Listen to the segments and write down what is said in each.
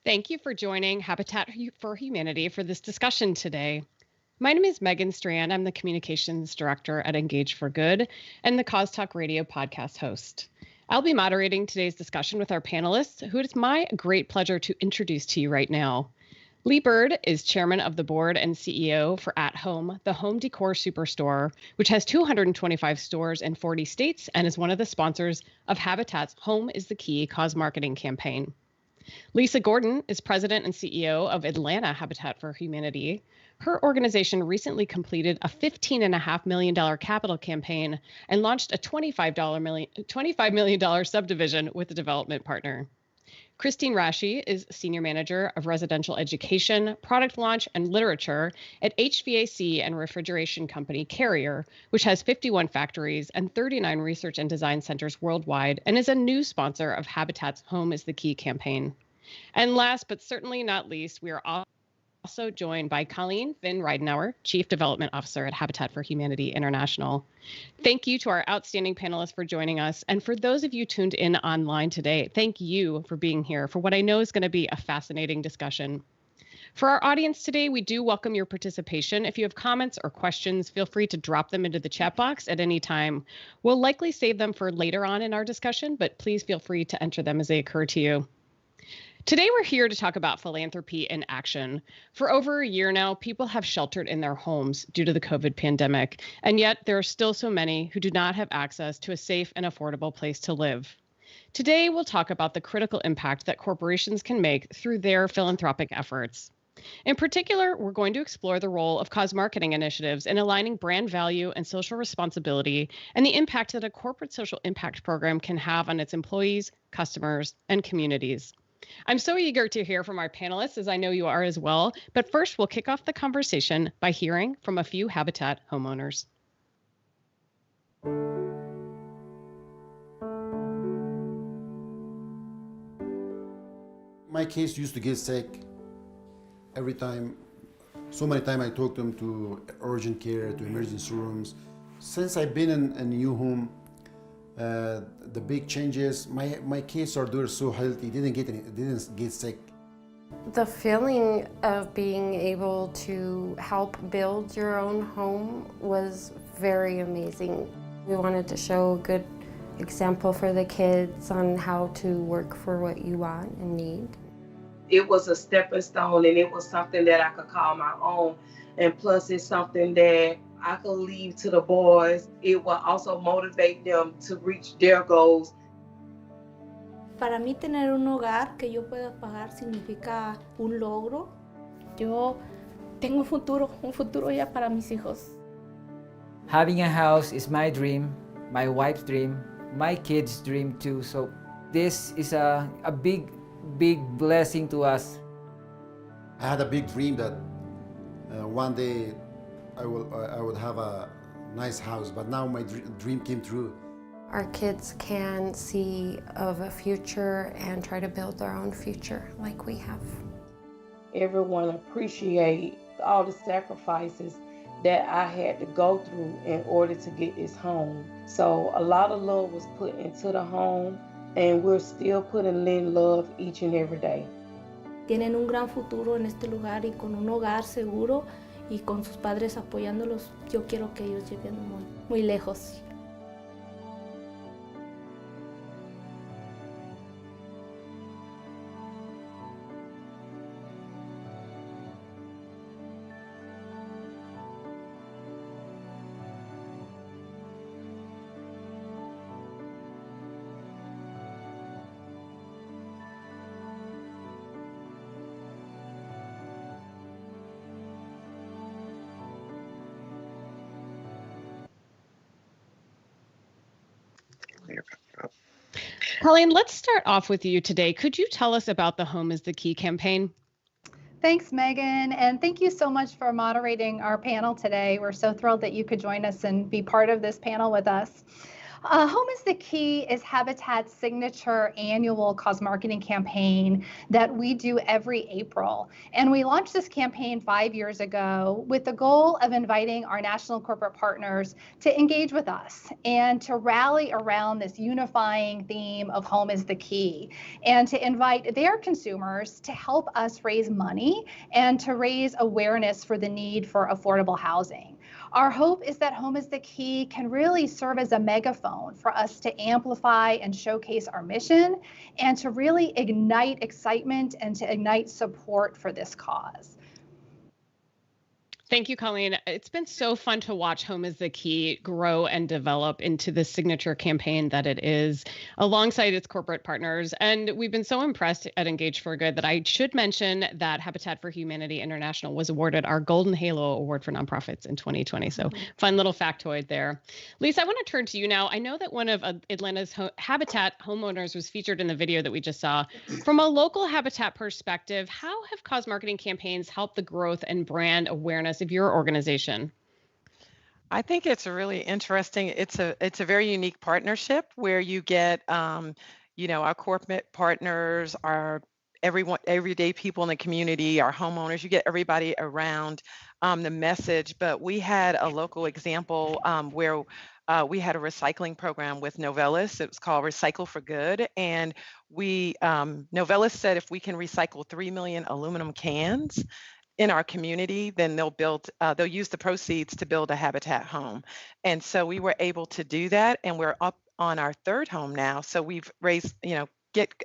Thank you for joining Habitat for Humanity for this discussion today. My name is Megan Strand. I'm the Communications Director at Engage for Good and the Cause Talk Radio podcast host. I'll be moderating today's discussion with our panelists, who it is my great pleasure to introduce to you right now. Lee Bird is Chairman of the Board and CEO for At Home, the home decor superstore, which has 225 stores in 40 states and is one of the sponsors of Habitat's Home is the Key cause marketing campaign. Lisa Gordon is President and CEO of Atlanta Habitat for Humanity. Her organization recently completed a $15.5 million capital campaign and launched a $25 million subdivision with a development partner. Christine Rashi is Senior Manager of Residential Education, Product Launch, and Literature at HVAC and refrigeration company Carrier, which has 51 factories and 39 research and design centers worldwide, and is a new sponsor of Habitat's Home is the Key campaign. And last but certainly not least, we are also joined by Colleen Ridenour, Chief Development Officer at Habitat for Humanity International. Thank you to our outstanding panelists for joining us. And for those of you tuned in online today, thank you for being here for what I know is going to be a fascinating discussion. For our audience today, we do welcome your participation. If you have comments or questions, feel free to drop them into the chat box at any time. We'll likely save them for later on in our discussion, but please feel free to enter them as they occur to you. Today, we're here to talk about philanthropy in action. For over a year now, people have sheltered in their homes due to the COVID pandemic, and yet there are still so many who do not have access to a safe and affordable place to live. Today, we'll talk about the critical impact that corporations can make through their philanthropic efforts. In particular, we're going to explore the role of cause marketing initiatives in aligning brand value and social responsibility and the impact that a corporate social impact program can have on its employees, customers, and communities. I'm so eager to hear from our panelists, as I know you are as well. But first, we'll kick off the conversation by hearing from a few Habitat homeowners. My kids used to get sick every time. So many times I took them to urgent care, to emergency rooms. Since I've been in a new home, the big changes, my kids are doing so healthy, didn't get sick. The feeling of being able to help build your own home was very amazing. We wanted to show a good example for the kids on how to work for what you want and need. It was a stepping stone, and it was something that I could call my own. And plus, it's something that I could leave to the boys. It will also motivate them to reach their goals. Para mí tener un hogar que yo pueda pagar significa un logro. Yo tengo un futuro ya para mis hijos. Having a house is my dream, my wife's dream, my kids' dream too. So this is a big blessing to us. I had a big dream that one day I would have a nice house, but now my dream came true. Our kids can see of a future and try to build their own future like we have. Everyone appreciate all the sacrifices that I had to go through in order to get this home. So a lot of love was put into the home, and we're still putting in love each and every day. Tienen un gran futuro en este lugar y con un hogar seguro y con sus padres apoyándolos. Yo quiero que ellos lleguen muy lejos. Colleen, let's start off with you today. Could you tell us about the Home is the Key campaign? Thanks, Megan, and thank you so much for moderating our panel today. We're so thrilled that you could join us and be part of this panel with us. Home is the Key is Habitat's signature annual cause marketing campaign that we do every April. And we launched this campaign 5 years ago with the goal of inviting our national corporate partners to engage with us and to rally around this unifying theme of home is the key, and to invite their consumers to help us raise money and to raise awareness for the need for affordable housing. Our hope is that Home is the Key can really serve as a megaphone for us to amplify and showcase our mission and to really ignite excitement and to ignite support for this cause. Thank you, Colleen. It's been so fun to watch Home is the Key grow and develop into the signature campaign that it is alongside its corporate partners. And we've been so impressed at Engage for Good that I should mention that Habitat for Humanity International was awarded our Golden Halo Award for Nonprofits in 2020. So fun little factoid there. Lisa, I want to turn to you now. I know that one of Atlanta's Habitat homeowners was featured in the video that we just saw. From a local Habitat perspective, how have cause marketing campaigns helped the growth and brand awareness of your organization? I think it's a really interesting, it's a very unique partnership where you get, our corporate partners, our everyday people in the community, our homeowners, you get everybody around the message. But we had a local example where we had a recycling program with Novellis. It was called Recycle for Good. And Novellis said if we can recycle 3 million aluminum cans in our community, then they'll use the proceeds to build a Habitat home. And so we were able to do that, and we're up on our third home now. So we've raised,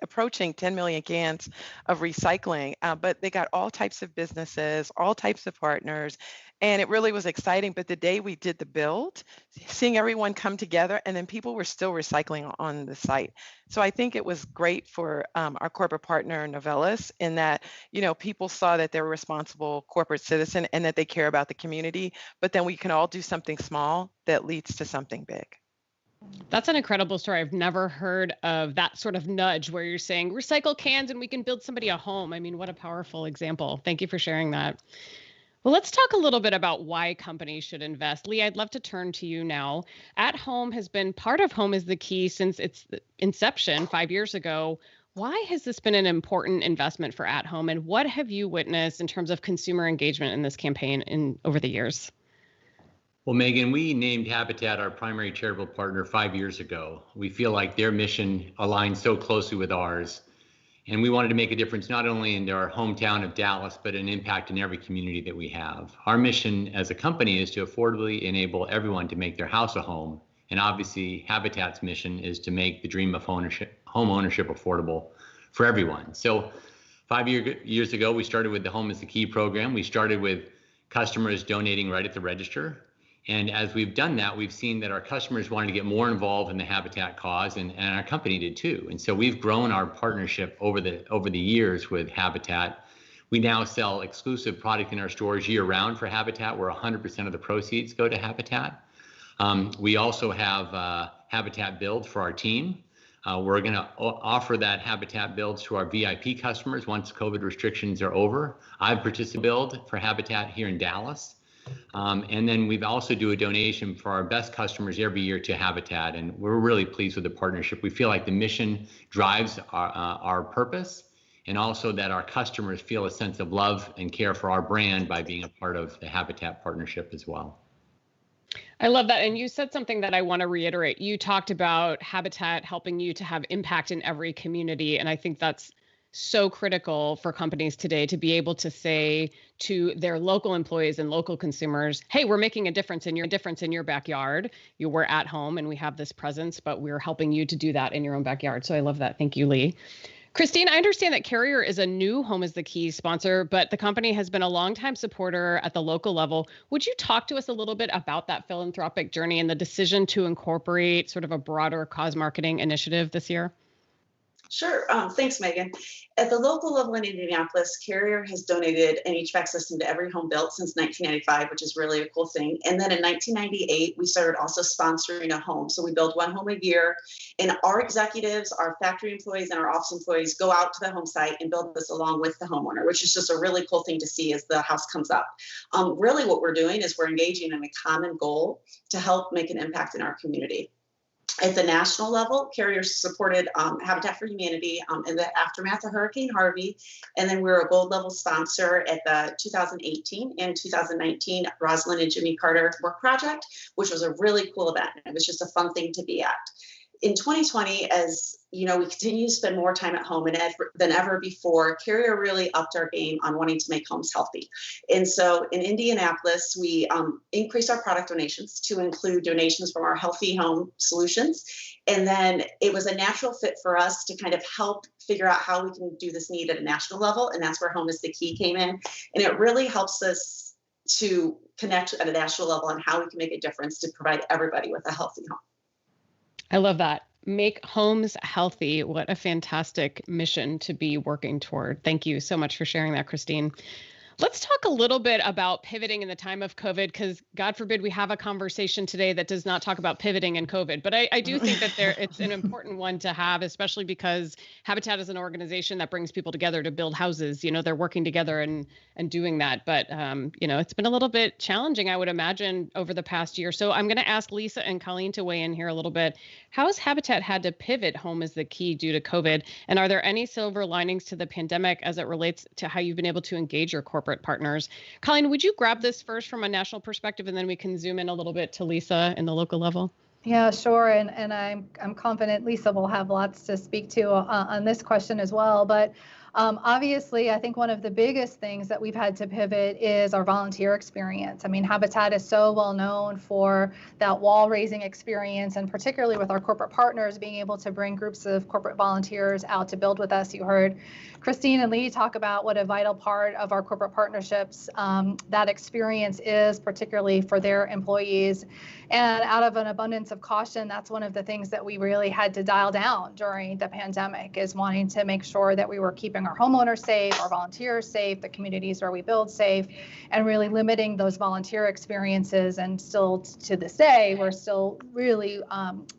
approaching 10 million cans of recycling, but they got all types of businesses, all types of partners, and it really was exciting. But the day we did the build, seeing everyone come together, and then people were still recycling on the site. So I think it was great for our corporate partner, Novellis, in that, people saw that they're a responsible corporate citizen and that they care about the community, but then we can all do something small that leads to something big. That's an incredible story. I've never heard of that sort of nudge where you're saying recycle cans and we can build somebody a home. I mean, what a powerful example. Thank you for sharing that. Well, let's talk a little bit about why companies should invest. Lee, I'd love to turn to you now. At Home has been part of Home is the Key since its inception 5 years ago. Why has this been an important investment for At Home, and what have you witnessed in terms of consumer engagement in this campaign over the years? Well, Megan, we named Habitat our primary charitable partner 5 years ago. We feel like their mission aligns so closely with ours. And we wanted to make a difference not only in our hometown of Dallas, but an impact in every community that we have. Our mission as a company is to affordably enable everyone to make their house a home. And obviously, Habitat's mission is to make the dream of home ownership affordable for everyone. So 5 years ago, we started with the Home is the Key program. We started with customers donating right at the register. And as we've done that, we've seen that our customers wanted to get more involved in the Habitat cause, and our company did too. And so we've grown our partnership over the years with Habitat. We now sell exclusive product in our stores year round for Habitat, where 100% of the proceeds go to Habitat. We also have Habitat Builds for our team. We're going to offer that Habitat Builds to our VIP customers once COVID restrictions are over. I've participated in Build for Habitat here in Dallas. And then we've also do a donation for our best customers every year to Habitat, and we're really pleased with the partnership. We feel like the mission drives our purpose, and also that our customers feel a sense of love and care for our brand by being a part of the Habitat partnership as well. I love that. And you said something that I want to reiterate. You talked about Habitat helping you to have impact in every community, and I think that's so critical for companies today to be able to say to their local employees and local consumers, hey, we're making a difference in your backyard. We're at home and we have this presence, but we're helping you to do that in your own backyard. So I love that. Thank you, Lee. Christine, I understand that Carrier is a new Home is the Key sponsor, but the company has been a longtime supporter at the local level. Would you talk to us a little bit about that philanthropic journey and the decision to incorporate sort of a broader cause marketing initiative this year? Sure. Thanks, Megan. At the local level in Indianapolis, Carrier has donated an HVAC system to every home built since 1995, which is really a cool thing. And then in 1998, we started also sponsoring a home. So we build one home a year, and our executives, our factory employees, and our office employees go out to the home site and build this along with the homeowner, which is just a really cool thing to see as the house comes up. Really what we're doing is we're engaging in a common goal to help make an impact in our community. At the national level, Carrier supported Habitat for Humanity in the aftermath of Hurricane Harvey. And then we're a gold level sponsor at the 2018 and 2019 Rosalind and Jimmy Carter Work Project, which was a really cool event. It was just a fun thing to be at. In 2020, as you know, we continue to spend more time at home than ever before. Carrier really upped our game on wanting to make homes healthy. And so in Indianapolis, we increased our product donations to include donations from our Healthy Home Solutions. And then it was a natural fit for us to kind of help figure out how we can do this need at a national level. And that's where Home is the Key came in. And it really helps us to connect at a national level on how we can make a difference to provide everybody with a healthy home. I love that. Make homes healthy. What a fantastic mission to be working toward. Thank you so much for sharing that, Christine. Let's talk a little bit about pivoting in the time of COVID, because God forbid we have a conversation today that does not talk about pivoting in COVID. But I do think that it's an important one to have, especially because Habitat is an organization that brings people together to build houses. You know, they're working together and doing that. But, you know, it's been a little bit challenging, I would imagine, over the past year. So I'm going to ask Lisa and Colleen to weigh in here a little bit. How has Habitat had to pivot Home is the Key due to COVID? And are there any silver linings to the pandemic as it relates to how you've been able to engage your corporate partners? Colleen, would you grab this first from a national perspective, and then we can zoom in a little bit to Lisa in the local level? Yeah, sure. And I'm confident Lisa will have lots to speak to on this question as well. But obviously, I think one of the biggest things that we've had to pivot is our volunteer experience. I mean, Habitat is so well known for that wall raising experience, and particularly with our corporate partners, being able to bring groups of corporate volunteers out to build with us. You heard Christine and Lee talk about what a vital part of our corporate partnerships that experience is, particularly for their employees. And out of an abundance of caution, that's one of the things that we really had to dial down during the pandemic, is wanting to make sure that we were keeping our homeowners safe, our volunteers safe, the communities where we build safe, and really limiting those volunteer experiences. And still to this day, we're still really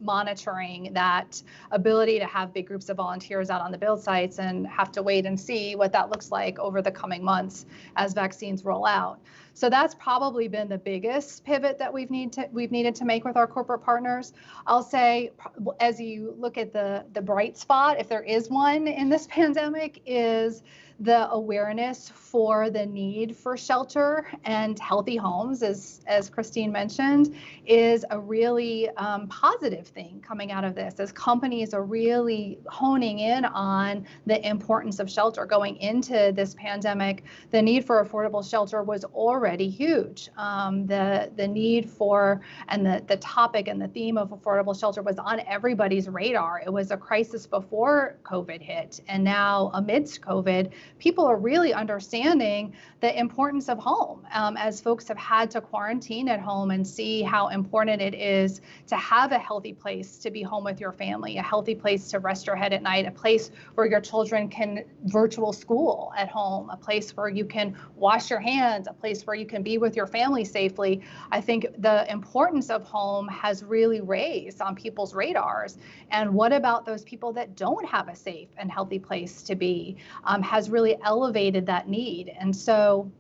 monitoring that ability to have big groups of volunteers out on the build sites, and have to wait and see what that looks like over the coming months as vaccines roll out. So that's probably been the biggest pivot that we've needed to make with our corporate partners. I'll say, as you look at the bright spot, if there is one in this pandemic, is the awareness for the need for shelter and healthy homes, as Christine mentioned, is a really positive thing coming out of this, as companies are really honing in on the importance of shelter. Going into this pandemic, the need for affordable shelter was already huge. The need for, and the topic and the theme of affordable shelter was on everybody's radar. It was a crisis before COVID hit, and now amidst COVID, people are really understanding the importance of home, as folks have had to quarantine at home and see how important it is to have a healthy place to be home with your family, a healthy place to rest your head at night, a place where your children can virtual school at home, a place where you can wash your hands, a place where you can be with your family safely. I think the importance of home has really raised on people's radars. And what about those people that don't have a safe and healthy place to be, has really elevated that need. And so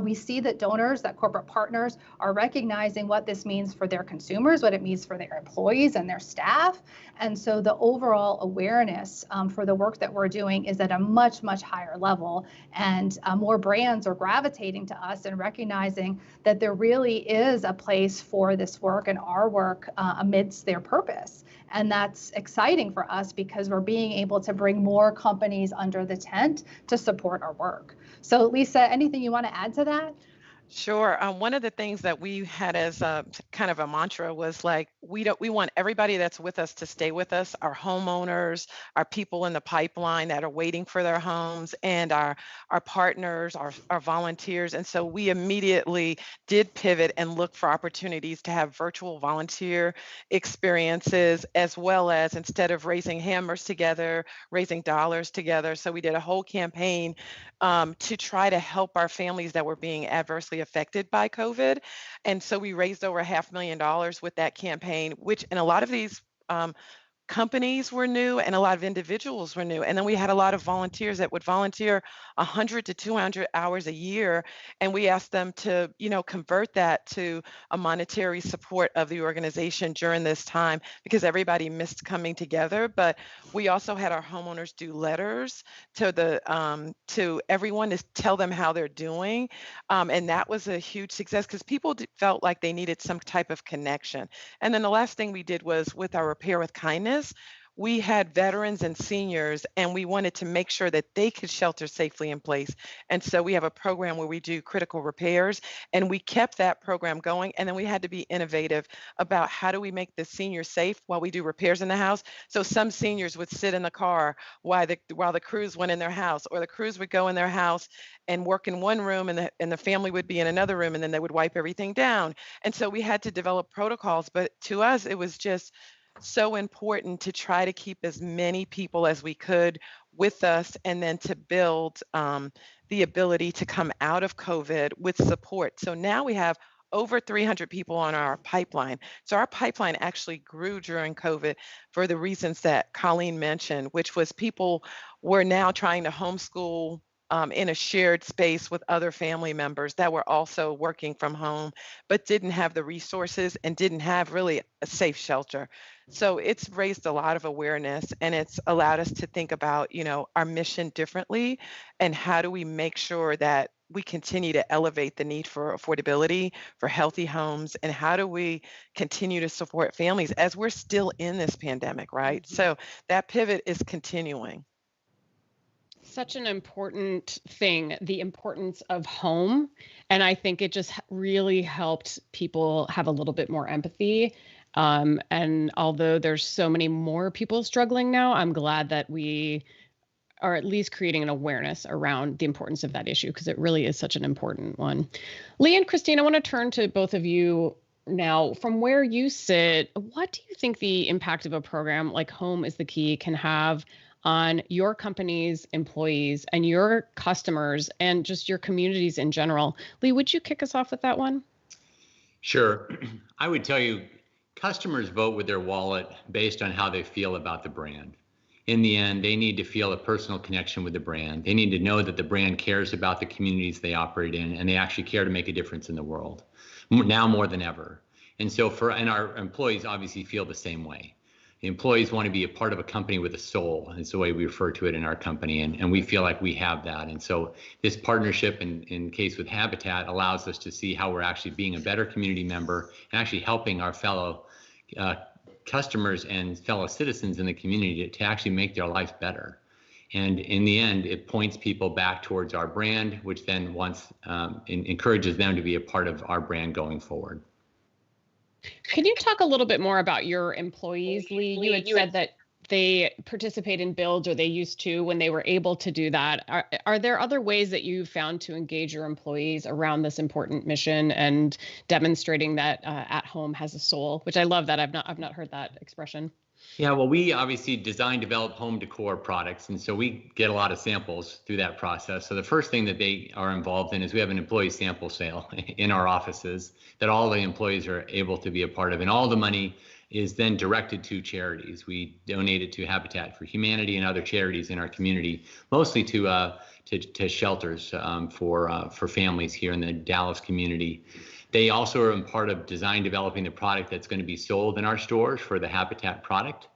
we see that donors, that corporate partners, are recognizing what this means for their consumers, what it means for their employees and their staff. And so the overall awareness for the work that we're doing is at a much, much higher level. And more brands are gravitating to us and recognizing that there really is a place for this work and our work amidst their purpose. And that's exciting for us, because we're being able to bring more companies under the tent to support our work. So Lisa, anything you want to add to that? Sure. One of the things that we had as a kind of a mantra was like, we want everybody that's with us to stay with us, our homeowners, our people in the pipeline that are waiting for their homes, and our partners, our volunteers. And so we immediately did pivot and look for opportunities to have virtual volunteer experiences, as well as, instead of raising hammers together, raising dollars together. So we did a whole campaign to try to help our families that were being adversely affected by COVID. And so we raised over $500,000 with that campaign, which in a lot of these companies were new and a lot of individuals were new. And then we had a lot of volunteers that would volunteer 100 to 200 hours a year. And we asked them to, convert that to a monetary support of the organization during this time because everybody missed coming together. But we also had our homeowners do letters to everyone to tell them how they're doing. And that was a huge success because people felt like they needed some type of connection. And then the last thing we did was with our Repair with Kindness, we had veterans and seniors, and we wanted to make sure that they could shelter safely in place. And so we have a program where we do critical repairs, and we kept that program going. And then we had to be innovative about how do we make the seniors safe while we do repairs in the house. So some seniors would sit in the car while the crews went in their house, or the crews would go in their house and work in one room, and the family would be in another room, and then they would wipe everything down. And so we had to develop protocols. But to us, it was just so important to try to keep as many people as we could with us, and then to build the ability to come out of COVID with support. So now we have over 300 people on our pipeline. So our pipeline actually grew during COVID for the reasons that Colleen mentioned, which was people were now trying to homeschool in a shared space with other family members that were also working from home, but didn't have the resources and didn't have really a safe shelter. So it's raised a lot of awareness, and it's allowed us to think about, our mission differently, and how do we make sure that we continue to elevate the need for affordability, for healthy homes, and how do we continue to support families as we're still in this pandemic, right? So that pivot is continuing. Such an important thing, the importance of home. And I think it just really helped people have a little bit more empathy. And although there's so many more people struggling now, I'm glad that we are at least creating an awareness around the importance of that issue, because it really is such an important one. Lee and Christine, I want to turn to both of you now. From where you sit, what do you think the impact of a program like Home is the Key can have on your company's employees and your customers and just your communities in general? Lee, would you kick us off with that one? Sure. I would tell you, customers vote with their wallet based on how they feel about the brand. In the end, they need to feel a personal connection with the brand. They need to know that the brand cares about the communities they operate in, and they actually care to make a difference in the world, now more than ever. And so and our employees obviously feel the same way. The employees want to be a part of a company with a soul. It's the way we refer to it in our company, and we feel like we have that. And so this partnership, in case with Habitat, allows us to see how we're actually being a better community member and actually helping our fellow customers and fellow citizens in the community to actually make their life better. And in the end, it points people back towards our brand, which then encourages them to be a part of our brand going forward. Can you talk a little bit more about your employees, Lee? You had said that they participate in builds, or they used to when they were able to do that. Are there other ways that you found to engage your employees around this important mission and demonstrating that At Home has a soul? Which I love that. I've not heard that expression. Yeah, well, we obviously design, develop home decor products, and so we get a lot of samples through that process. So the first thing that they are involved in is we have an employee sample sale in our offices that all the employees are able to be a part of, and all the money is then directed to charities. We donate it to Habitat for Humanity and other charities in our community, mostly to shelters for families here in the Dallas community. They also are a part of design developing the product that's going to be sold in our stores for the Habitat product.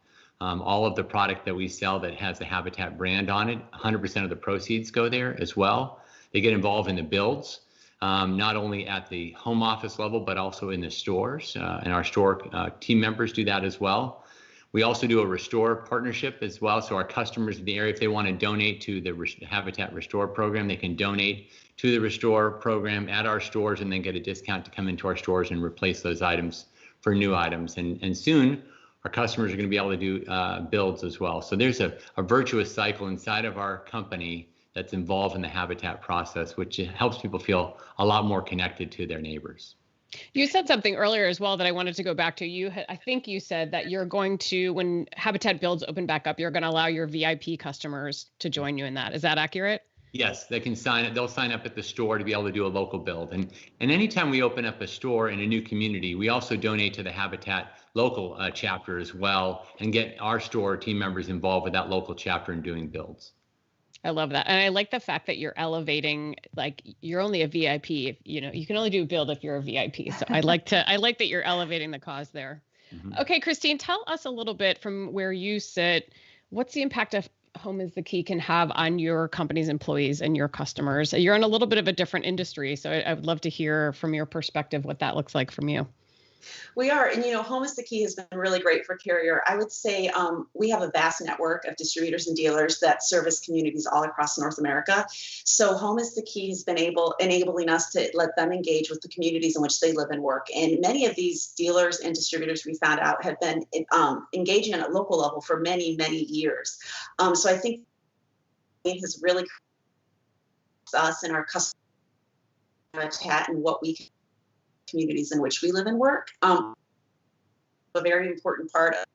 All of the product that we sell that has the Habitat brand on it, 100% of the proceeds go there as well. They get involved in the builds, not only at the home office level, but also in the stores. And our store team members do that as well. We also do a Restore partnership as well. So our customers in the area, if they want to donate to the Habitat Restore program, they can donate to the Restore program at our stores and then get a discount to come into our stores and replace those items for new items. And soon our customers are going to be able to do builds as well. So there's a virtuous cycle inside of our company that's involved in the Habitat process, which helps people feel a lot more connected to their neighbors. You said something earlier as well that I wanted to go back to. I think you said that you're going to, when Habitat builds open back up, you're going to allow your VIP customers to join you in that. Is that accurate? Yes, they can sign it. They'll sign up at the store to be able to do a local build. And anytime we open up a store in a new community, we also donate to the Habitat local chapter as well, and get our store team members involved with that local chapter in doing builds. I love that. And I like the fact that you're elevating, like you're only a VIP. If, you can only do a build if you're a VIP. So I like that you're elevating the cause there. Mm-hmm. Okay, Christine, tell us a little bit from where you sit. What's the impact of Home is the Key can have on your company's employees and your customers? You're in a little bit of a different industry, so I would love to hear from your perspective what that looks like from you. We are, and Home is the Key has been really great for Carrier. I would say we have a vast network of distributors and dealers that service communities all across North America. So Home is the Key has been enabling us to let them engage with the communities in which they live and work. And many of these dealers and distributors, we found out, have been engaging at a local level for many, many years. So I think it has really us and our customer habitat and what we can communities in which we live and work. A very important part of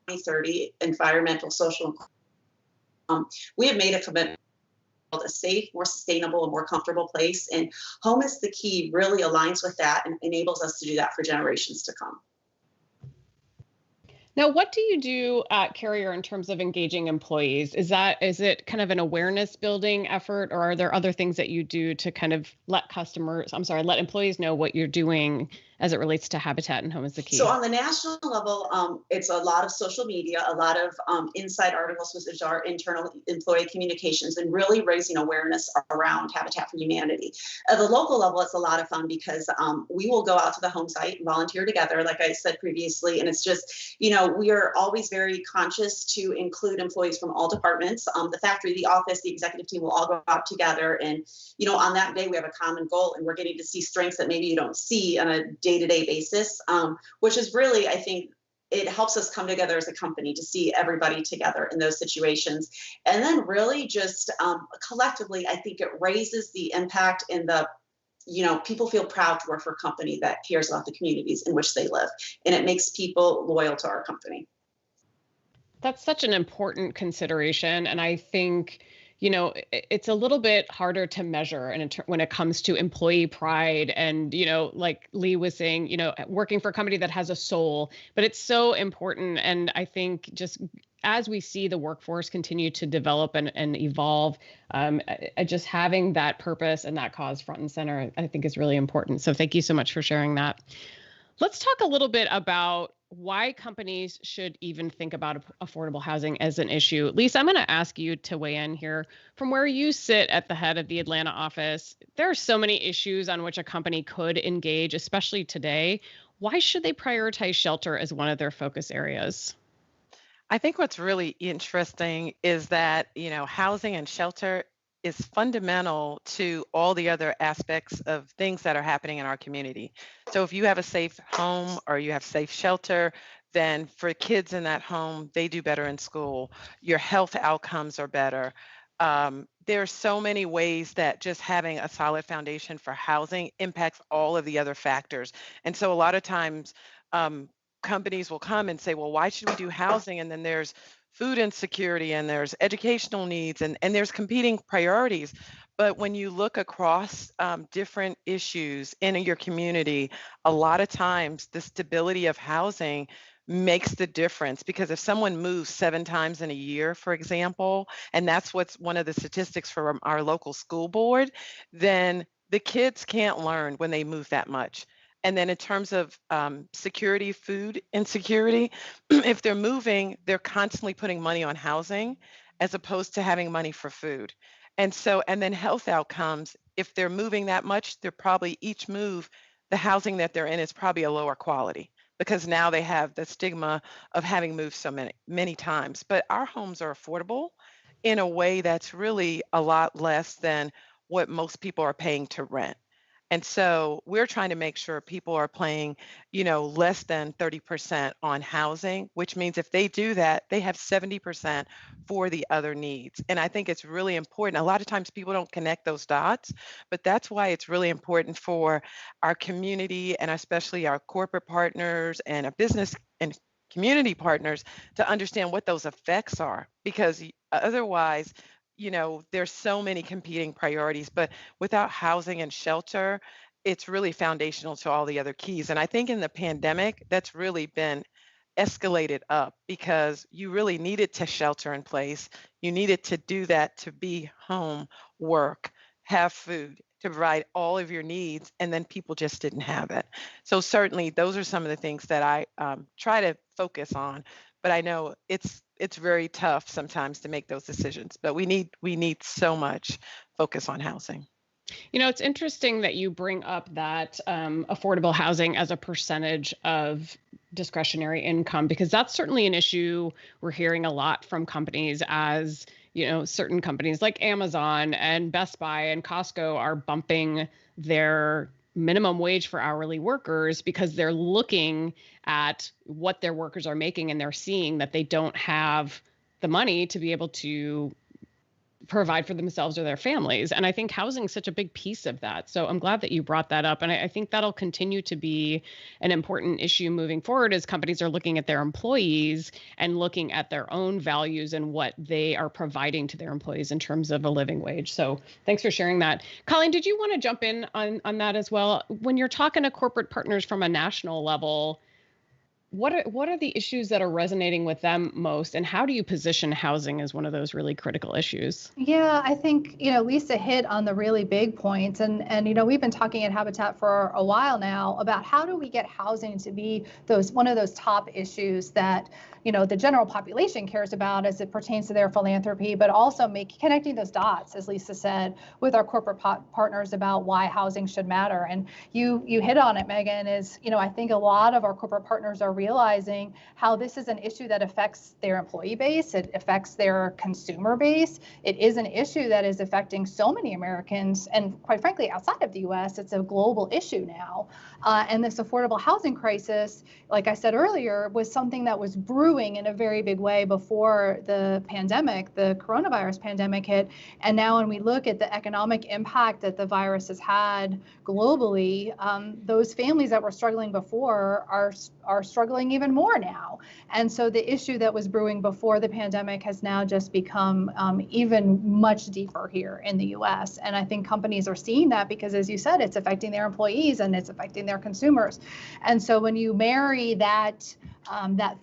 2030 environmental, social. We have made a commitment to build a safe, more sustainable, and more comfortable place, and Home is the Key really aligns with that and enables us to do that for generations to come. Now, what do you do at Carrier in terms of engaging employees? Is it kind of an awareness building effort, or are there other things that you do to kind of let employees know what you're doing as it relates to Habitat and Home is the Key? So on the national level, it's a lot of social media, a lot of inside articles with our internal employee communications, and really raising awareness around Habitat for Humanity. At the local level, it's a lot of fun because we will go out to the home site and volunteer together, like I said previously, and it's just, we are always very conscious to include employees from all departments. The factory, the office, the executive team will all go out together, and on that day we have a common goal, and we're getting to see strengths that maybe you don't see on a day-to-day basis, which is really, I think, it helps us come together as a company to see everybody together in those situations. And then really just collectively, I think it raises the impact and the, people feel proud to work for a company that cares about the communities in which they live. And it makes people loyal to our company. That's such an important consideration. And I think, it's a little bit harder to measure when it comes to employee pride and, like Lee was saying, working for a company that has a soul, but it's so important. And I think just as we see the workforce continue to develop and evolve, just having that purpose and that cause front and center, I think is really important. So thank you so much for sharing that. Let's talk a little bit about why companies should even think about affordable housing as an issue. Lisa, I'm going to ask you to weigh in here. From where you sit at the head of the Atlanta office, there are so many issues on which a company could engage, especially today. Why should they prioritize shelter as one of their focus areas? I think what's really interesting is that, housing and shelter is fundamental to all the other aspects of things that are happening in our community. So if you have a safe home or you have safe shelter, then for kids in that home, they do better in school. Your health outcomes are better. There are so many ways that just having a solid foundation for housing impacts all of the other factors. And so a lot of times, companies will come and say, well, why should we do housing? And then there's food insecurity and there's educational needs and there's competing priorities. But when you look across different issues in your community, a lot of times the stability of housing makes the difference, because if someone moves 7 times in a year, for example, and that's what's one of the statistics from our local school board, then the kids can't learn when they move that much. And then in terms of security, food insecurity, if they're moving, they're constantly putting money on housing as opposed to having money for food. And then health outcomes, if they're moving that much, they're probably each move, the housing that they're in is probably a lower quality, because now they have the stigma of having moved so many times. But our homes are affordable in a way that's really a lot less than what most people are paying to rent. And so we're trying to make sure people are paying, less than 30% on housing, which means if they do that, they have 70% for the other needs. And I think it's really important. A lot of times people don't connect those dots, but that's why it's really important for our community and especially our corporate partners and our business and community partners to understand what those effects are, because otherwise there's so many competing priorities, but without housing and shelter, it's really foundational to all the other keys. And I think in the pandemic, that's really been escalated up because you really needed to shelter in place. You needed to do that to be home, work, have food, to provide all of your needs, and then people just didn't have it. So certainly those are some of the things that I try to focus on, but I know it's very tough sometimes to make those decisions, but we need so much focus on housing. It's interesting that you bring up that affordable housing as a percentage of discretionary income, because that's certainly an issue we're hearing a lot from companies as, certain companies like Amazon and Best Buy and Costco are bumping their minimum wage for hourly workers because they're looking at what their workers are making and they're seeing that they don't have the money to be able to provide for themselves or their families. And I think housing is such a big piece of that. So I'm glad that you brought that up. And I think that'll continue to be an important issue moving forward as companies are looking at their employees and looking at their own values and what they are providing to their employees in terms of a living wage. So thanks for sharing that. Colleen, did you want to jump in on that as well? When you're talking to corporate partners from a national level, what are the issues that are resonating with them most, and how do you position housing as one of those really critical issues? Yeah, I think, Lisa hit on the really big points. And we've been talking at Habitat for a while now about how do we get housing to be one of those top issues that, the general population cares about as it pertains to their philanthropy, but also connecting those dots, as Lisa said, with our corporate partners about why housing should matter. And you hit on it, Megan, is, I think a lot of our corporate partners are realizing how this is an issue that affects their employee base, it affects their consumer base. It is an issue that is affecting so many Americans, and quite frankly, outside of the U.S., it's a global issue now. And this affordable housing crisis, like I said earlier, was something that was brewing in a very big way before the pandemic, the coronavirus pandemic hit. And now when we look at the economic impact that the virus has had globally, those families that were struggling before are struggling even more now. And so the issue that was brewing before the pandemic has now just become even much deeper here in the U.S. And I think companies are seeing that because, as you said, it's affecting their employees and it's affecting their consumers. And so when you marry that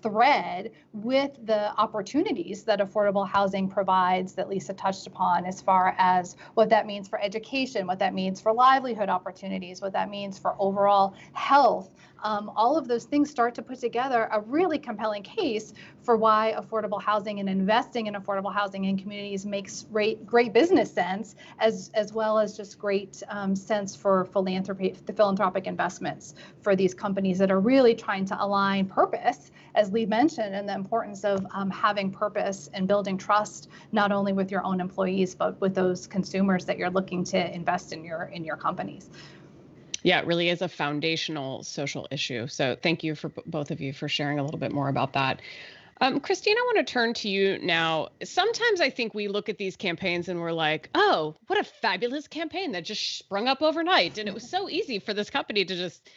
thread with the opportunities that affordable housing provides that Lisa touched upon, as far as what that means for education, what that means for livelihood opportunities, what that means for overall health, all of those things start to put together a really compelling case for why affordable housing and investing in affordable housing in communities makes great business sense, as well as just great sense for philanthropic investments for these companies that are really trying to align purpose, as Lee mentioned, and the importance of having purpose and building trust, not only with your own employees, but with those consumers that you're looking to invest in your companies. Yeah, it really is a foundational social issue. So thank you for both of you for sharing a little bit more about that. Christine, I want to turn to you now. Sometimes I think we look at these campaigns and we're like, oh, what a fabulous campaign that just sprung up overnight. And it was so easy for this company to just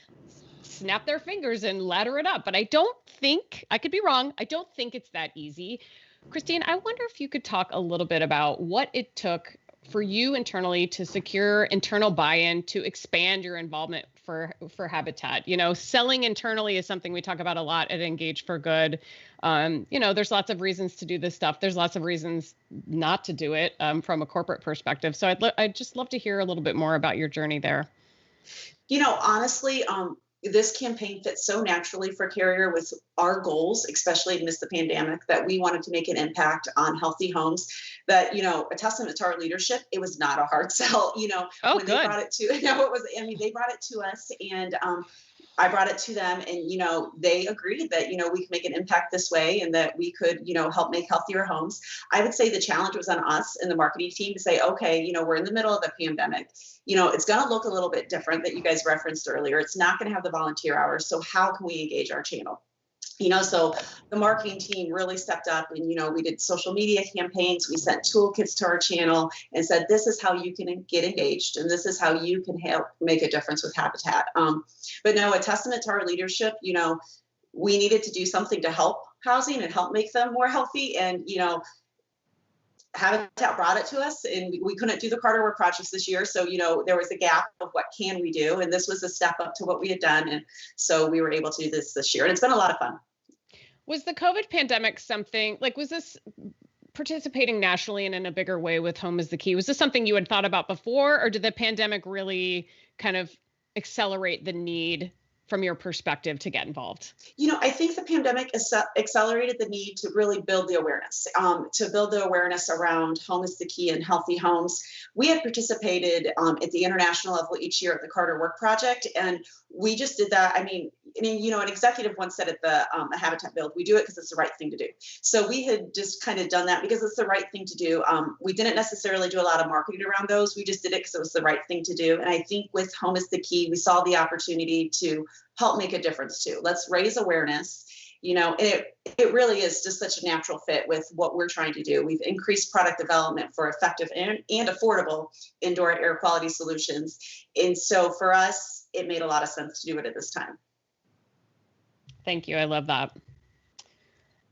snap their fingers and ladder it up. But I don't think, I could be wrong, I don't think it's that easy. Christine, I wonder if you could talk a little bit about what it took for you internally to secure internal buy-in to expand your involvement for Habitat. Selling internally is something we talk about a lot at Engage for Good. There's lots of reasons to do this stuff. There's lots of reasons not to do it from a corporate perspective. So I'd just love to hear a little bit more about your journey there. Honestly, this campaign fits so naturally for Carrier with our goals, especially amidst the pandemic, that we wanted to make an impact on healthy homes. That, a testament to our leadership, it was not a hard sell. When they brought it to, they brought it to us, and I brought it to them, and, they agreed that, we could make an impact this way and that we could, help make healthier homes. I would say the challenge was on us and the marketing team to say, okay, we're in the middle of the pandemic. It's going to look a little bit different that you guys referenced earlier. It's not going to have the volunteer hours. So how can we engage our channel? So the marketing team really stepped up and, we did social media campaigns. We sent toolkits to our channel and said, this is how you can get engaged. And this is how you can help make a difference with Habitat. But no, a testament to our leadership, we needed to do something to help housing and help make them more healthy. And, Habitat brought it to us, and we couldn't do the Carter Work projects this year. So, there was a gap of what can we do, and this was a step up to what we had done. And so we were able to do this year, and it's been a lot of fun. Was the COVID pandemic something like, was this participating nationally and in a bigger way with Home is the Key? Was this something you had thought about before, or did the pandemic really kind of accelerate the need from your perspective to get involved? I think the pandemic accelerated the need to really build the awareness, around Home is the Key and healthy homes. We had participated at the international level each year at the Carter Work Project, and we just did that. I mean, an executive once said at the Habitat Build, we do it because it's the right thing to do. So we had just kind of done that because it's the right thing to do. We didn't necessarily do a lot of marketing around those. We just did it because it was the right thing to do. And I think with Home is the Key, we saw the opportunity to help make a difference too. Let's raise awareness. And it really is just such a natural fit with what we're trying to do. We've increased product development for effective and affordable indoor air quality solutions. And so for us, it made a lot of sense to do it at this time. Thank you. I love that.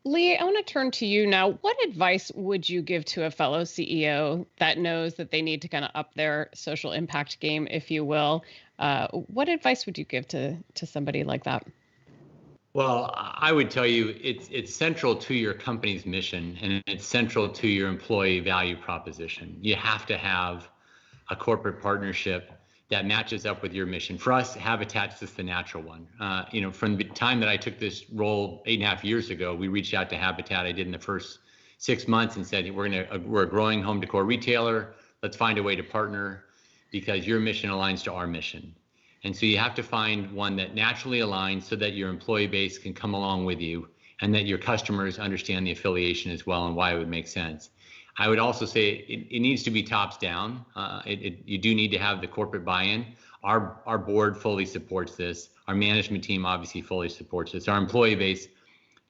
Lee, I want to turn to you now. What advice would you give to a fellow CEO that knows that they need to kind of up their social impact game, if you will? What advice would you give to somebody like that? Well, I would tell you it's central to your company's mission, and it's central to your employee value proposition. You have to have a corporate partnership that matches up with your mission. For us, Habitat's just the natural one. From the time that I took this role 8.5 years ago, we reached out to Habitat. I did in the first 6 months and said, we're a growing home decor retailer. Let's find a way to partner because your mission aligns to our mission. And so you have to find one that naturally aligns so that your employee base can come along with you and that your customers understand the affiliation as well and why it would make sense. I would also say it needs to be tops down. You do need to have the corporate buy-in. Our board fully supports this. Our management team obviously fully supports this. Our employee base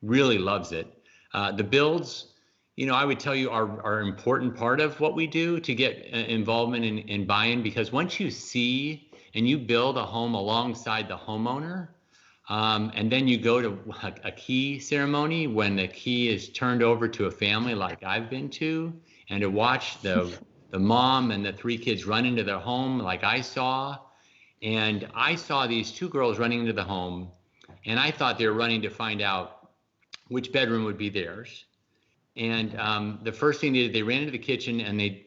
really loves it. The builds, I would tell you are an important part of what we do to get involvement and buy-in, because once you see and you build a home alongside the homeowner, and then you go to a key ceremony when the key is turned over to a family like I've been to, and to watch the mom and the 3 kids run into their home like I saw. And I saw these 2 girls running into the home, and I thought they were running to find out which bedroom would be theirs. And the first thing they did, they ran into the kitchen, and the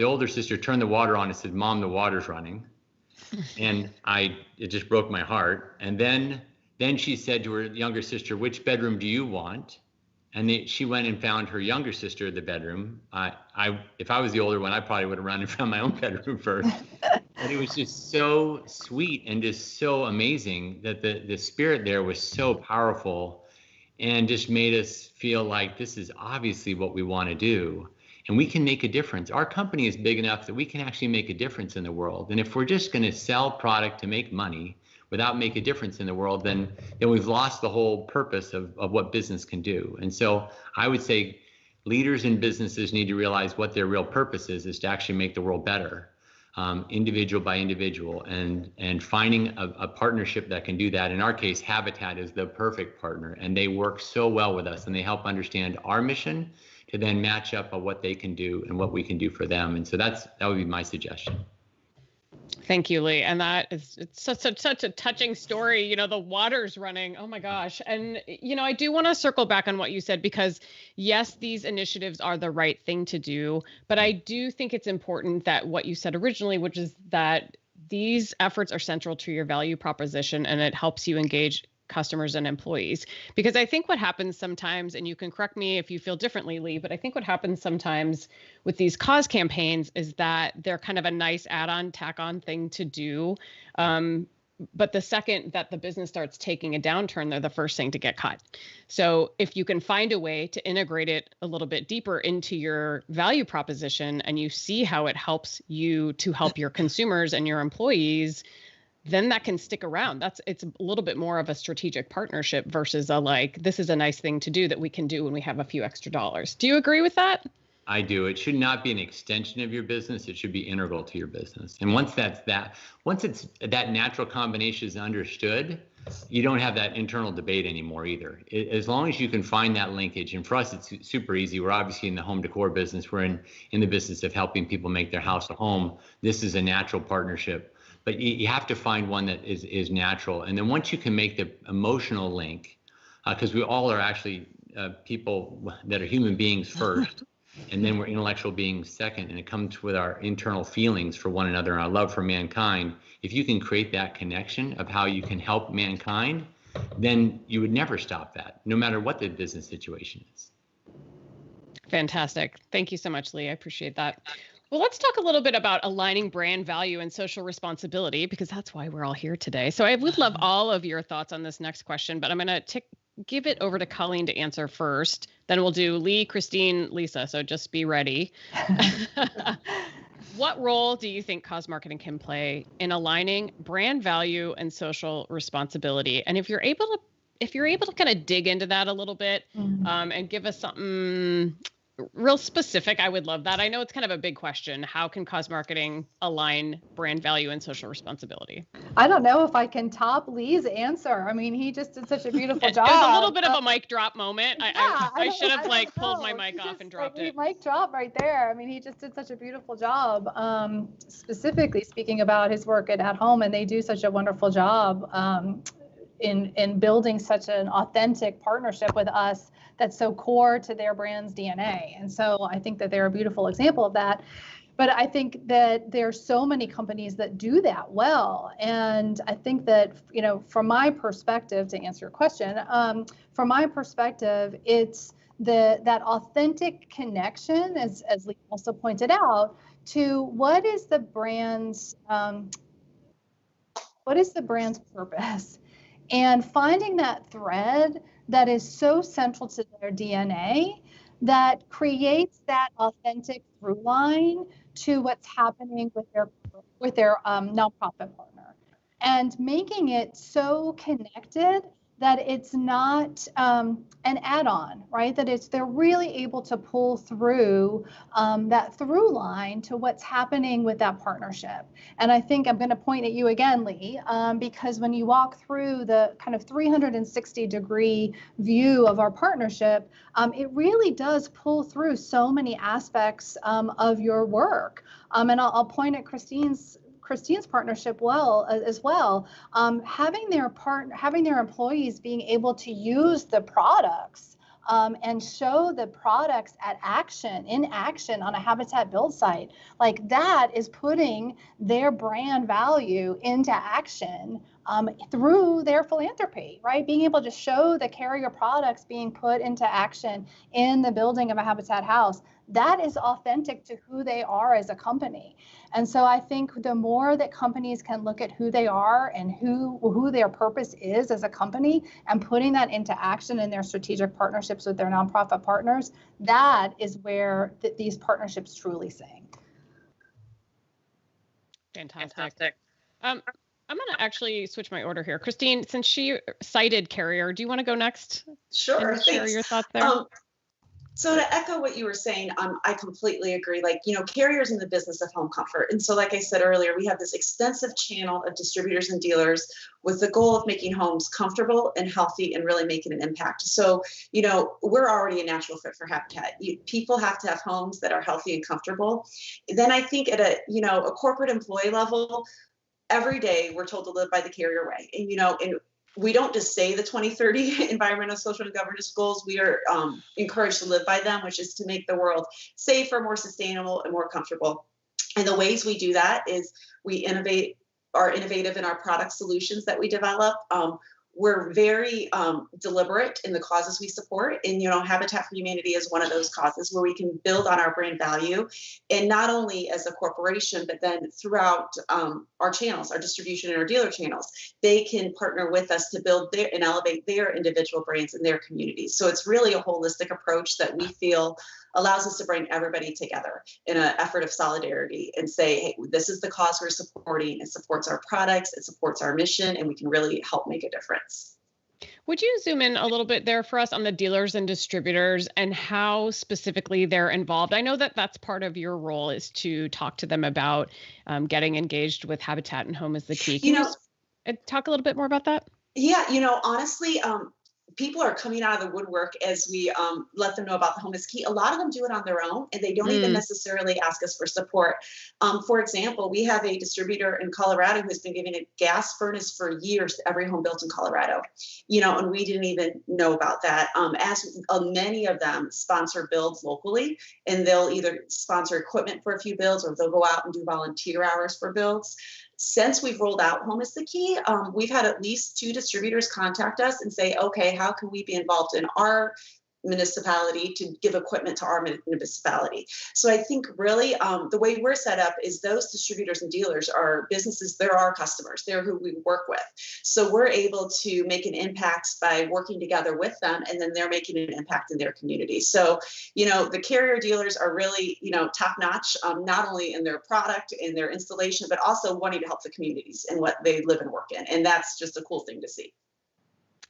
older sister turned the water on and said, "Mom, the water's running." And it just broke my heart. And then she said to her younger sister, "Which bedroom do you want?" And she went and found her younger sister the bedroom. If I was the older one, I probably would have run and found my own bedroom first. But it was just so sweet and just so amazing that the spirit there was so powerful and just made us feel like this is obviously what we want to do. And we can make a difference. Our company is big enough that we can actually make a difference in the world. And if we're just going to sell product to make money without make a difference in the world, then we've lost the whole purpose of what business can do. And so I would say leaders in businesses need to realize what their real purpose is to actually make the world better, individual by individual, and finding a partnership that can do that. In our case, Habitat is the perfect partner, and they work so well with us, and they help understand our mission to then match up on what they can do and what we can do for them. And so that would be my suggestion. Thank you, Lee. And it's such a touching story. The water's running. Oh my gosh. And, I do want to circle back on what you said, because yes, these initiatives are the right thing to do, but I do think it's important that what you said originally, which is that these efforts are central to your value proposition, and it helps you engage customers and employees. Because I think what happens sometimes, and you can correct me if you feel differently, Lee, but I think what happens sometimes with these cause campaigns is that they're kind of a nice add-on, tack-on thing to do. But the second that the business starts taking a downturn, they're the first thing to get cut. So if you can find a way to integrate it a little bit deeper into your value proposition, and you see how it helps you to help your consumers and your employees, then that can stick around. It's a little bit more of a strategic partnership versus this is a nice thing to do that we can do when we have a few extra dollars. Do you agree with that? I do. It should not be an extension of your business. It should be integral to your business. And once it's that natural combination is understood, you don't have that internal debate anymore either. As long as you can find that linkage, and for us, it's super easy. We're obviously in the home decor business. We're in the business of helping people make their house a home. This is a natural partnership, but you have to find one that is natural. And then once you can make the emotional link, because we all are actually people that are human beings first, and then we're intellectual beings second, and it comes with our internal feelings for one another and our love for mankind. If you can create that connection of how you can help mankind, then you would never stop that, no matter what the business situation is. Fantastic. Thank you so much, Lee. I appreciate that. Well, let's talk a little bit about aligning brand value and social responsibility, because that's why we're all here today. So I would love all of your thoughts on this next question, but I'm going to give it over to Colleen to answer first. Then we'll do Lee, Christine, Lisa. So just be ready. What role do you think cause marketing can play in aligning brand value and social responsibility? And if you're able to kind of dig into that a little bit, and give us something real specific, I would love that. I know it's kind of a big question. How can cause marketing align brand value and social responsibility? I don't know if I can top Lee's answer. I mean, he just did such a beautiful job. It was a little bit of a mic drop moment. I should have pulled my mic off and dropped it. Mic drop right there. I mean, he just did such a beautiful job, specifically speaking about his work at home, and they do such a wonderful job in building such an authentic partnership with us that's so core to their brand's DNA. And so I think that they're a beautiful example of that. But I think that there are so many companies that do that well. And I think that, from my perspective, to answer your question, from my perspective, it's that authentic connection, as Lee also pointed out, to what is the brand's purpose, and finding that thread that is so central to their DNA that creates that authentic through line to what's happening with their nonprofit partner, and making it so connected that it's not an add-on, right? That they're really able to pull through that through line to what's happening with that partnership. And I think I'm going to point at you again, Lee, because when you walk through the kind of 360-degree view of our partnership, it really does pull through so many aspects of your work. And I'll point at Christine's partnership as well, having their employees being able to use the products and show the products in action on a Habitat build site, like that is putting their brand value into action through their philanthropy, right? Being able to show the carrier products being put into action in the building of a Habitat house, that is authentic to who they are as a company. And so I think the more that companies can look at who they are and who their purpose is as a company, and putting that into action in their strategic partnerships with their nonprofit partners, that is where these partnerships truly sing. Fantastic. I'm going to actually switch my order here. Christine, since she cited carrier, do you want to go next? Sure. And share your thoughts there? So to echo what you were saying, I completely agree. Carrier's in the business of home comfort. And so like I said earlier, we have this extensive channel of distributors and dealers with the goal of making homes comfortable and healthy and really making an impact. So, we're already a natural fit for Habitat. People have to have homes that are healthy and comfortable. Then I think at a corporate employee level, every day we're told to live by the carrier way. And, we don't just say the 2030 environmental, social, and governance goals. We are encouraged to live by them, which is to make the world safer, more sustainable, and more comfortable. And the ways we do that is we are innovative in our product solutions that we develop. We're very deliberate in the causes we support. And, Habitat for Humanity is one of those causes where we can build on our brand value. And not only as a corporation, but then throughout our channels, our distribution and our dealer channels, they can partner with us to build and elevate their individual brands in their communities. So it's really a holistic approach that we feel allows us to bring everybody together in an effort of solidarity and say, hey, this is the cause we're supporting. It supports our products, it supports our mission, and we can really help make a difference. Would you zoom in a little bit there for us on the dealers and distributors and how specifically they're involved? I know that that's part of your role, is to talk to them about getting engaged with Habitat and Home is the Key. Can you talk a little bit more about that? Yeah, honestly, people are coming out of the woodwork as we let them know about the Home is Key. A lot of them do it on their own, and they don't even necessarily ask us for support. For example, we have a distributor in Colorado who's been giving a gas furnace for years to every home built in Colorado, and we didn't even know about that. As many of them sponsor builds locally, and they'll either sponsor equipment for a few builds, or they'll go out and do volunteer hours for builds. Since we've rolled out Home is the Key, we've had at least 2 distributors contact us and say, okay, how can we be involved in our municipality to give equipment to our municipality? So I think really the way we're set up is those distributors and dealers are businesses, they're our customers, they're who we work with. So we're able to make an impact by working together with them, and then they're making an impact in their community. So, the carrier dealers are really, top notch, not only in their product, in their installation, but also wanting to help the communities and what they live and work in. And that's just a cool thing to see.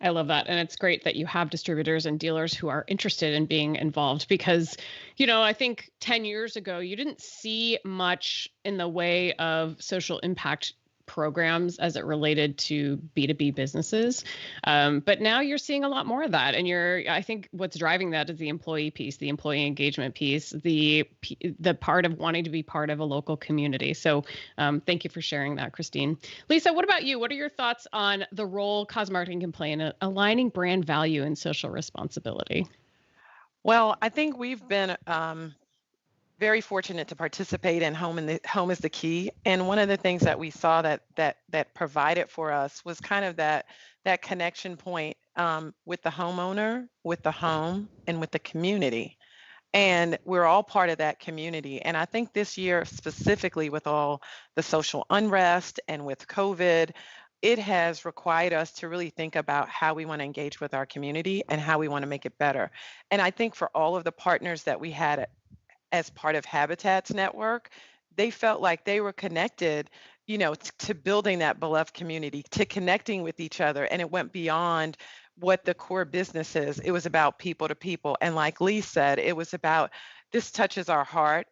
I love that. And it's great that you have distributors and dealers who are interested in being involved because, I think 10 years ago, you didn't see much in the way of social impact programs as it related to B2B businesses. But now you're seeing a lot more of that. And I think what's driving that is the employee piece, the employee engagement piece, the part of wanting to be part of a local community. So thank you for sharing that, Christine. Lisa, what about you? What are your thoughts on the role cause marketing can play in aligning brand value and social responsibility? Well, I think we've been very fortunate to participate in Home is the Key. And one of the things that we saw that provided for us was kind of that connection point with the homeowner, with the home, and with the community. And we're all part of that community. And I think this year, specifically with all the social unrest and with COVID, it has required us to really think about how we want to engage with our community and how we want to make it better. And I think for all of the partners that we had as part of Habitat's network, they felt like they were connected, to building that beloved community, to connecting with each other. And it went beyond what the core business is. It was about people to people. And like Lee said, it was about, this touches our heart.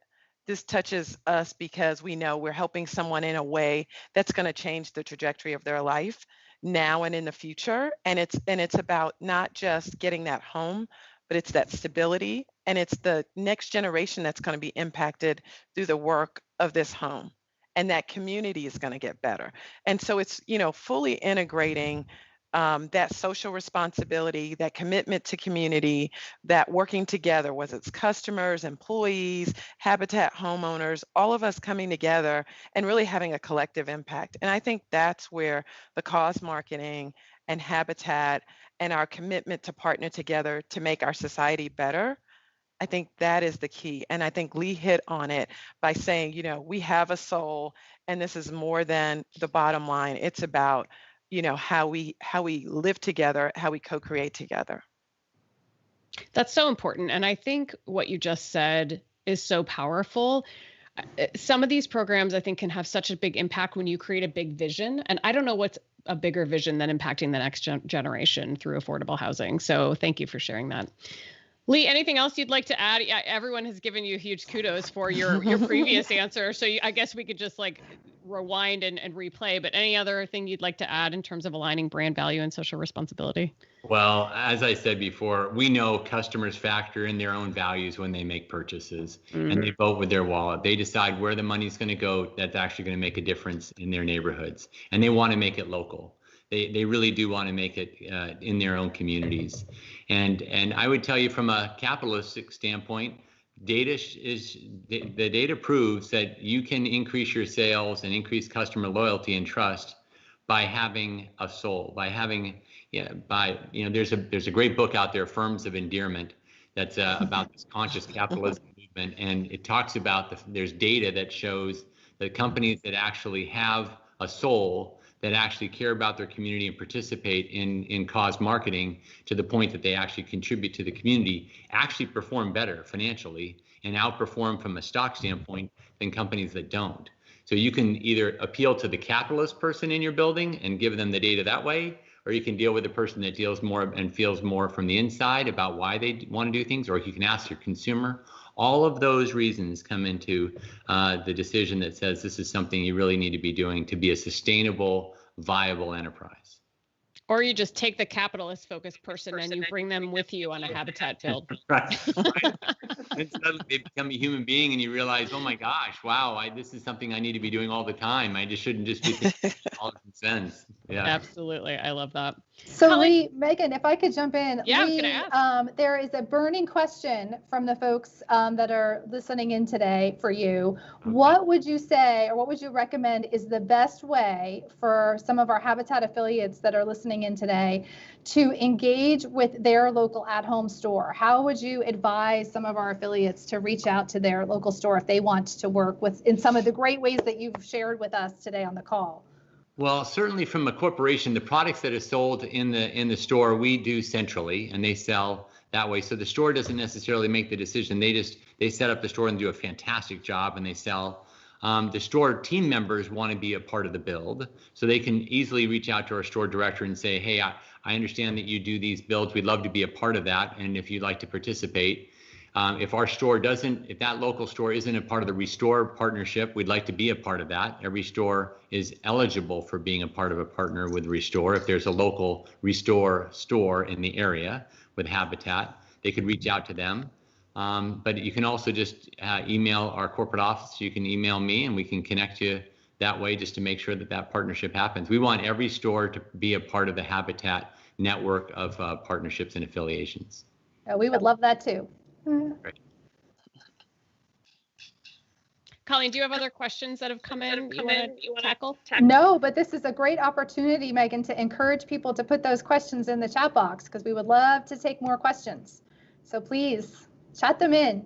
This touches us because we know we're helping someone in a way that's going to change the trajectory of their life now and in the future. And it's about not just getting that home, but it's that stability, and it's the next generation that's going to be impacted through the work of this home, and that community is going to get better. And so it's, fully integrating that social responsibility, that commitment to community, that working together, whether it's customers, employees, Habitat homeowners, all of us coming together and really having a collective impact. And I think that's where the cause marketing and Habitat and our commitment to partner together to make our society better, I think that is the key. And I think Lee hit on it by saying, we have a soul, and this is more than the bottom line. It's about, how we live together, how we co-create together. That's so important. And I think what you just said is so powerful. Some of these programs, I think, can have such a big impact when you create a big vision. And I don't know what's a bigger vision than impacting the next generation through affordable housing. So thank you for sharing that. Lee, anything else you'd like to add? Everyone has given you huge kudos for your previous answer. So I guess we could just rewind and replay, but any other thing you'd like to add in terms of aligning brand value and social responsibility? Well, as I said before, we know customers factor in their own values when they make purchases, and they vote with their wallet. They decide where the money's going to go that's actually going to make a difference in their neighborhoods, and they want to make it local. They really do want to make it in their own communities. And I would tell you from a capitalistic standpoint, the data proves that you can increase your sales and increase customer loyalty and trust by having a soul, by having, there's a great book out there, Firms of Endearment, that's about this conscious capitalism movement. And it talks about there's data that shows that companies that actually have a soul, that actually care about their community and participate in cause marketing to the point that they actually contribute to the community, actually perform better financially and outperform from a stock standpoint than companies that don't. So you can either appeal to the capitalist person in your building and give them the data that way, or you can deal with the person that deals more and feels more from the inside about why they want to do things, or you can ask your consumer. All of those reasons come into the decision that says this is something you really need to be doing to be a sustainable, viable enterprise. Or you just take the capitalist focused person and you bring them with you on a habitat build. Right. And suddenly they become a human being and you realize, oh my gosh, wow, this is something I need to be doing all the time. I just shouldn't just be thinking all in sense. Yeah. Absolutely. I love that. So Colleen? Lee, Megan, if I could jump in. Yeah, Lee, I was gonna ask. there is a burning question from the folks that are listening in today for you. Okay. What would you say, or what would you recommend is the best way for some of our Habitat affiliates that are listening in today to engage with their local at-home store? How would you advise some of our affiliates to reach out to their local store if they want to work with in some of the great ways that you've shared with us today on the call? Well, certainly from a corporation, the products that are sold in the store, we do centrally, and they sell that way. So the store doesn't necessarily make the decision. They set up the store and do a fantastic job, and they sell. The store team members want to be a part of the build, so they can easily reach out to our store director and say, hey, I understand that you do these builds. We'd love to be a part of that, and if you'd like to participate. If our store if that local store isn't a part of the Restore partnership, we'd like to be a part of that. Every store is eligible for being a part of a partner with Restore. If there's a local Restore store in the area with Habitat, they could reach out to them. But you can also just email our corporate office. You can email me and we can connect you that way just to make sure that partnership happens. We want every store to be a part of the Habitat network of partnerships and affiliations. We would love that too. Great. Colleen, do you have other questions that have come in you want to tackle? No, but this is a great opportunity, Megan, to encourage people to put those questions in the chat box because we would love to take more questions. So please chat them in.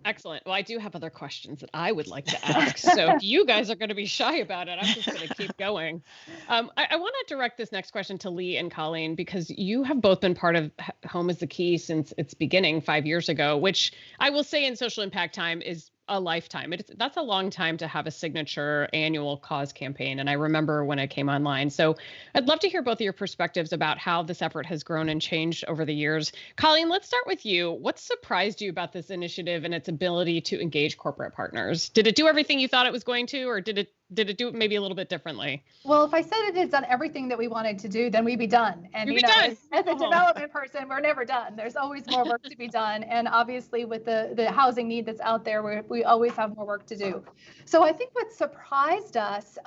Excellent. Well, I do have other questions that I would like to ask. So if you guys are going to be shy about it, I'm just going to keep going. I want to direct this next question to Lee and Colleen, because you have both been part of Home is the Key since its beginning 5 years ago, which I will say in social impact time is a lifetime. That's a long time to have a signature annual cause campaign. And I remember when it came online. So I'd love to hear both of your perspectives about how this effort has grown and changed over the years. Colleen, let's start with you. What surprised you about this initiative and its ability to engage corporate partners? Did it do everything you thought it was going to, or did it do it maybe a little bit differently? Well, if I said it had done everything that we wanted to do, then we'd be done. And as a development person, we're never done. There's always more work to be done. And obviously with the housing need that's out there, we always have more work to do. So I think what surprised us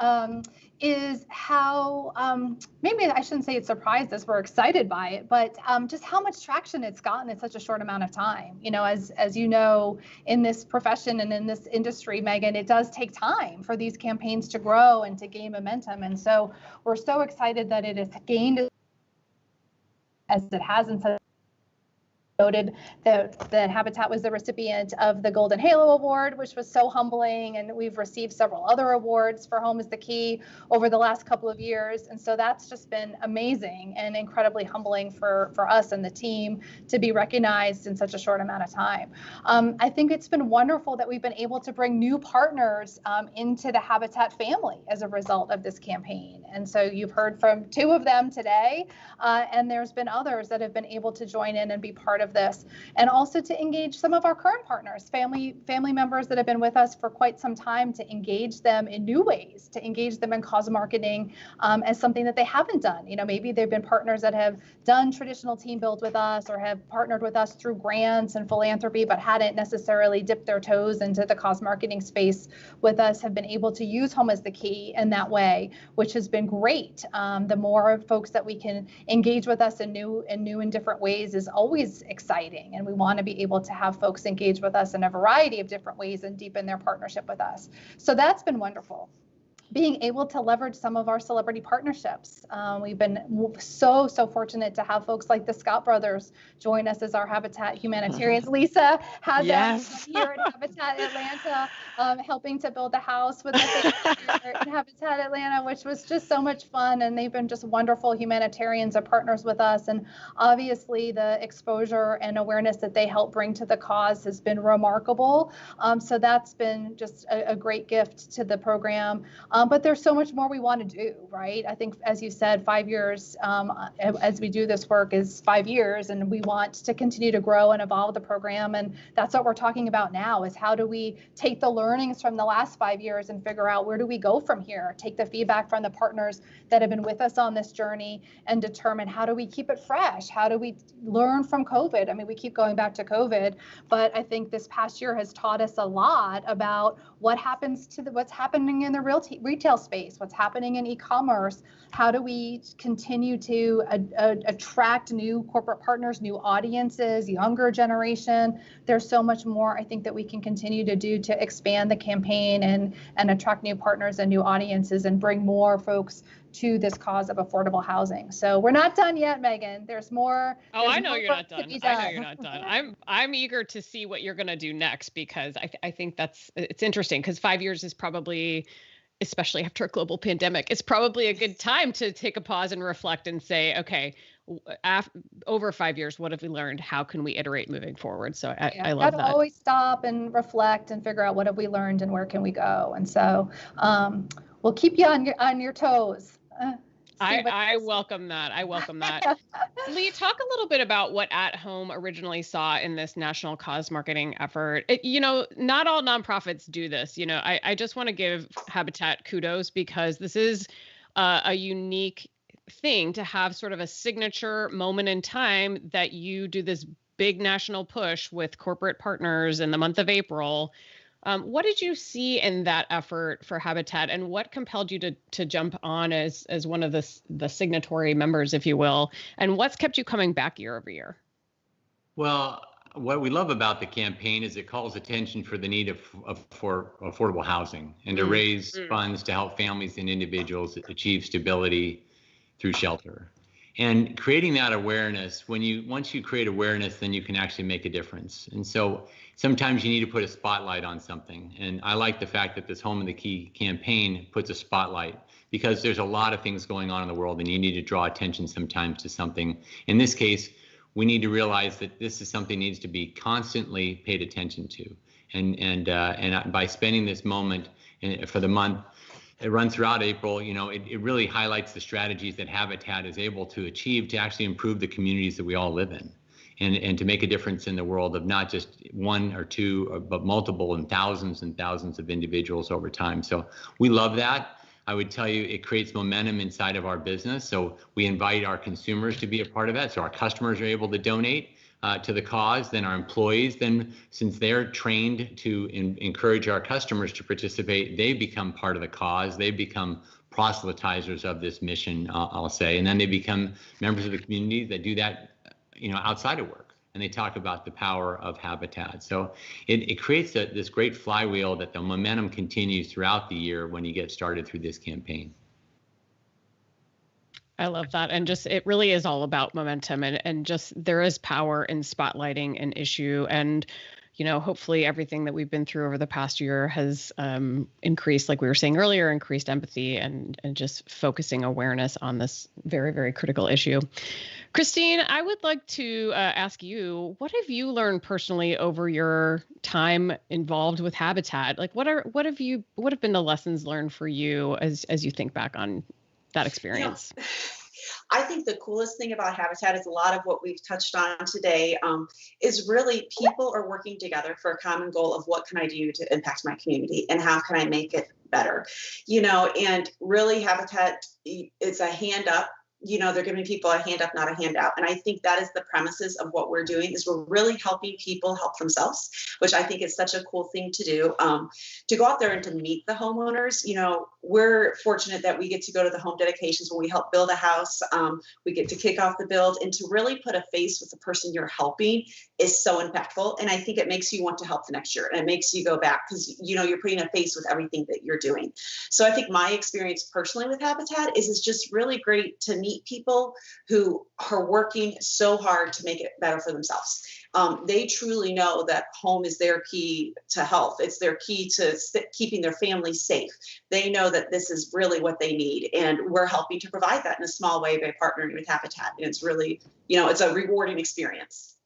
is how, maybe I shouldn't say it surprised us, we're excited by it, but just how much traction it's gotten in such a short amount of time. You know, as you know, in this profession and in this industry, Megan, it does take time for these campaigns to grow and to gain momentum. And so we're so excited that it has gained as it has in such noted that Habitat was the recipient of the Golden Halo Award, which was so humbling, and we've received several other awards for Home is the Key over the last couple of years, and so that's just been amazing and incredibly humbling for us and the team to be recognized in such a short amount of time. I think it's been wonderful that we've been able to bring new partners into the Habitat family as a result of this campaign, and so you've heard from two of them today, and there's been others that have been able to join in and be part of this, and also to engage some of our current partners, family members that have been with us for quite some time, to engage them in new ways, to engage them in cause marketing as something that they haven't done. You know, maybe they've been partners that have done traditional team builds with us or have partnered with us through grants and philanthropy, but hadn't necessarily dipped their toes into the cause marketing space with us, have been able to use Home is the Key in that way, which has been great. The more folks that we can engage with us in new and different ways is always exciting, and we want to be able to have folks engage with us in a variety of different ways and deepen their partnership with us. So that's been wonderful. Being able to leverage some of our celebrity partnerships. We've been so fortunate to have folks like the Scott brothers join us as our Habitat humanitarians. Lisa had them here at Habitat Atlanta, helping to build a house with us here in Habitat Atlanta, which was just so much fun. And they've been just wonderful humanitarians and partners with us. And obviously the exposure and awareness that they help bring to the cause has been remarkable. So that's been just a great gift to the program. But there's so much more we want to do, right? I think, as you said, 5 years as we do this work is 5 years, and we want to continue to grow and evolve the program. And that's what we're talking about now, is how do we take the learnings from the last 5 years and figure out where do we go from here, take the feedback from the partners that have been with us on this journey and determine how do we keep it fresh? How do we learn from COVID? I mean, we keep going back to COVID, but I think this past year has taught us a lot about what happens to what's happening in the retail space, what's happening in e-commerce. How do we continue to attract new corporate partners, new audiences, younger generation? There's so much more I think that we can continue to do to expand the campaign and attract new partners and new audiences and bring more folks to this cause of affordable housing. So we're not done yet, Megan. There's more. Oh, I know you're not done. I know you're not done. I'm eager to see what you're going to do next, because I think it's interesting, because 5 years is probably, especially after a global pandemic, it's probably a good time to take a pause and reflect and say, okay, over 5 years, what have we learned? How can we iterate moving forward? So I love that. Always stop and reflect and figure out what have we learned and where can we go. And so we'll keep you on your toes. I welcome that. I welcome that. Lee, talk a little bit about what At Home originally saw in this national cause marketing effort. Not all nonprofits do this. I just want to give Habitat kudos, because this is a unique thing to have sort of a signature moment in time that you do this big national push with corporate partners in the month of April. What did you see in that effort for Habitat, and what compelled you to jump on as one of the signatory members, if you will, and what's kept you coming back year over year? Well, what we love about the campaign is it calls attention for the need for affordable housing and to raise funds to help families and individuals achieve stability through shelter. And creating that awareness, once you create awareness, then you can actually make a difference. And so sometimes you need to put a spotlight on something. And I like the fact that this Home of the Key campaign puts a spotlight, because there's a lot of things going on in the world and you need to draw attention sometimes to something. In this case, we need to realize that this is something that needs to be constantly paid attention to. And by spending this moment for the month, it runs throughout April, it really highlights the strategies that Habitat is able to achieve to actually improve the communities that we all live in, and to make a difference in the world of not just one or two, but multiple and thousands of individuals over time. So we love that. I would tell you it creates momentum inside of our business. So we invite our consumers to be a part of that. So our customers are able to donate to the cause. Then our employees, since they're trained to encourage our customers to participate, they become part of the cause. They become proselytizers of this mission, I'll say, and then they become members of the community that do that, outside of work, and they talk about the power of Habitat. So it creates this great flywheel that the momentum continues throughout the year when you get started through this campaign. I love that. And just, it really is all about momentum, and just, there is power in spotlighting an issue. And, hopefully everything that we've been through over the past year has increased, like we were saying earlier, increased empathy and just focusing awareness on this very, very critical issue. Christine, I would like to ask you, what have you learned personally over your time involved with Habitat? Like, what have been the lessons learned for you as you think back on that experience? I think the coolest thing about Habitat is a lot of what we've touched on today is really people are working together for a common goal of what can I do to impact my community and how can I make it better, and really Habitat, it's a hand up. They're giving people a hand up, not a handout. And I think that is the premises of what we're doing, is we're really helping people help themselves, which I think is such a cool thing to do. To go out there and to meet the homeowners, we're fortunate that we get to go to the home dedications where we help build a house. We get to kick off the build, and to really put a face with the person you're helping is so impactful. And I think it makes you want to help the next year, and it makes you go back because, you're putting a face with everything that you're doing. So I think my experience personally with Habitat is it's just really great to meet people who are working so hard to make it better for themselves. They truly know that home is their key to health. It's their key to keeping their family safe. They know that this is really what they need. And we're helping to provide that in a small way by partnering with Habitat. And it's really, it's a rewarding experience.